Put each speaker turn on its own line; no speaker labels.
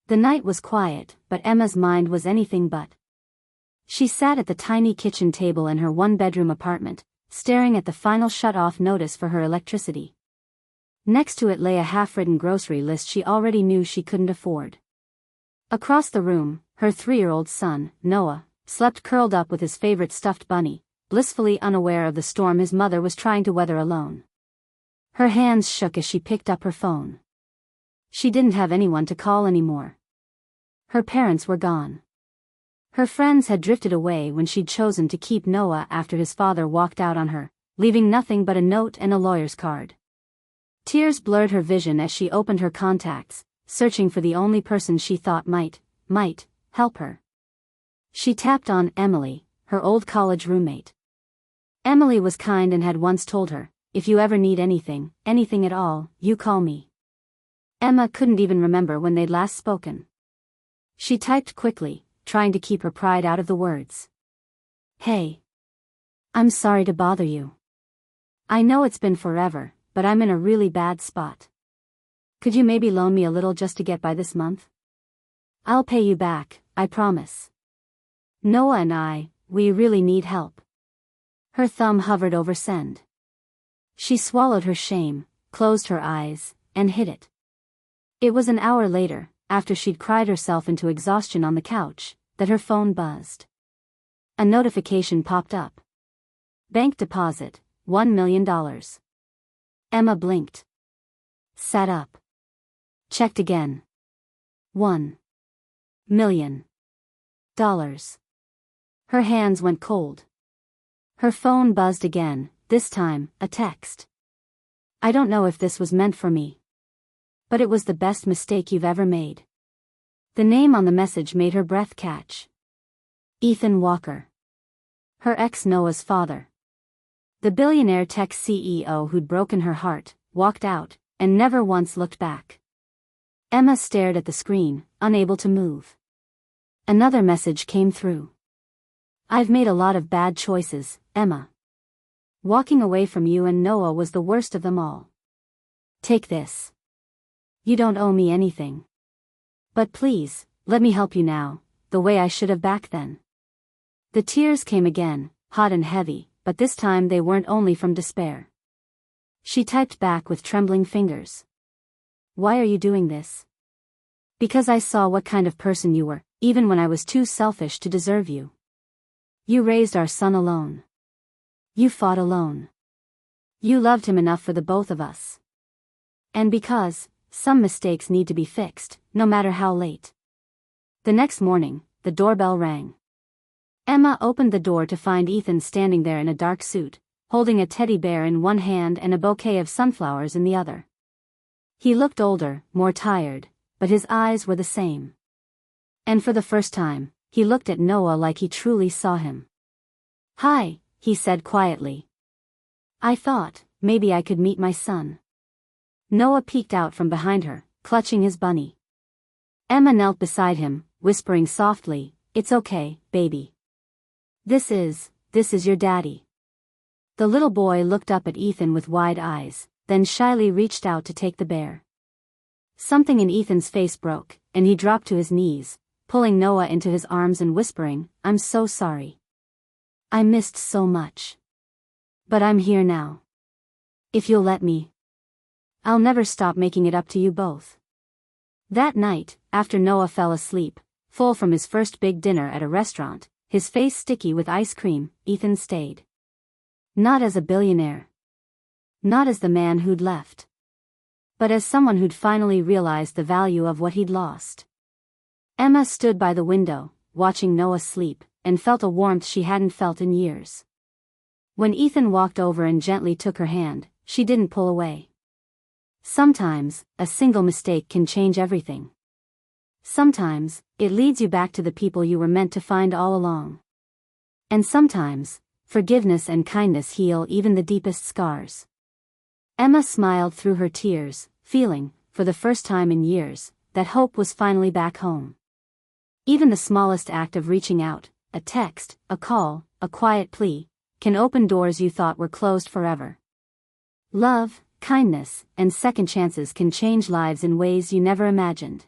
The night was quiet, but Emma's mind was anything but. She sat at the tiny kitchen table in her one-bedroom apartment, staring at the final shut-off notice for her electricity. Next to it lay a half-written grocery list she already knew she couldn't afford. Across the room, her 3-year-old son, Noah, slept curled up with his favorite stuffed bunny, blissfully unaware of the storm his mother was trying to weather alone. Her hands shook as she picked up her phone. She didn't have anyone to call anymore. Her parents were gone. Her friends had drifted away when she'd chosen to keep Noah after his father walked out on her, leaving nothing but a note and a lawyer's card. Tears blurred her vision as she opened her contacts, searching for the only person she thought might help her. She tapped on Emily, her old college roommate. Emily was kind and had once told her, "If you ever need anything at all, you call me." Emma couldn't even remember when they'd last spoken. She typed quickly, trying to keep her pride out of the words. "Hey. I'm sorry to bother you. I know it's been forever, but I'm in a really bad spot. Could you maybe loan me a little just to get by this month? I'll pay you back, I promise. Noah and we really need help." Her thumb hovered over send. She swallowed her shame, closed her eyes, and hid it. It was an hour later, after she'd cried herself into exhaustion on the couch, that her phone buzzed. A notification popped up. Bank deposit, $1 million. Emma blinked. Sat up. Checked again. $1 million. Her hands went cold. Her phone buzzed again, this time, a text. "I don't know if this was meant for me. But it was the best mistake you've ever made." The name on the message made her breath catch. Ethan Walker. Her ex Noah's father. The billionaire tech CEO who'd broken her heart, walked out, and never once looked back. Emma stared at the screen, unable to move. Another message came through. "I've made a lot of bad choices, Emma. Walking away from you and Noah was the worst of them all. Take this. You don't owe me anything. But please, let me help you now, the way I should have back then." The tears came again, hot and heavy, but this time they weren't only from despair. She typed back with trembling fingers. "Why are you doing this? Because I saw what kind of person you were, even when I was too selfish to deserve you. You raised our son alone. You fought alone. You loved him enough for the both of us. And because some mistakes need to be fixed, no matter how late." The next morning, the doorbell rang. Emma opened the door to find Ethan standing there in a dark suit, holding a teddy bear in one hand and a bouquet of sunflowers in the other. He looked older, more tired, but his eyes were the same. And for the first time, he looked at Noah like he truly saw him. "Hi," he said quietly. "I thought, maybe I could meet my son." Noah peeked out from behind her, clutching his bunny. Emma knelt beside him, whispering softly, "It's okay, baby. This is your daddy." The little boy looked up at Ethan with wide eyes, then shyly reached out to take the bear. Something in Ethan's face broke, and he dropped to his knees, pulling Noah into his arms and whispering, "I'm so sorry. I missed so much. But I'm here now. If you'll let me, I'll never stop making it up to you both." That night, after Noah fell asleep, full from his first big dinner at a restaurant, his face sticky with ice cream, Ethan stayed. Not as a billionaire. Not as the man who'd left. But as someone who'd finally realized the value of what he'd lost. Emma stood by the window, watching Noah sleep, and felt a warmth she hadn't felt in years. When Ethan walked over and gently took her hand, she didn't pull away. Sometimes, a single mistake can change everything. Sometimes, it leads you back to the people you were meant to find all along. And sometimes, forgiveness and kindness heal even the deepest scars. Emma smiled through her tears, feeling, for the first time in years, that hope was finally back home. Even the smallest act of reaching out, a text, a call, a quiet plea, can open doors you thought were closed forever. Love, kindness, and second chances can change lives in ways you never imagined.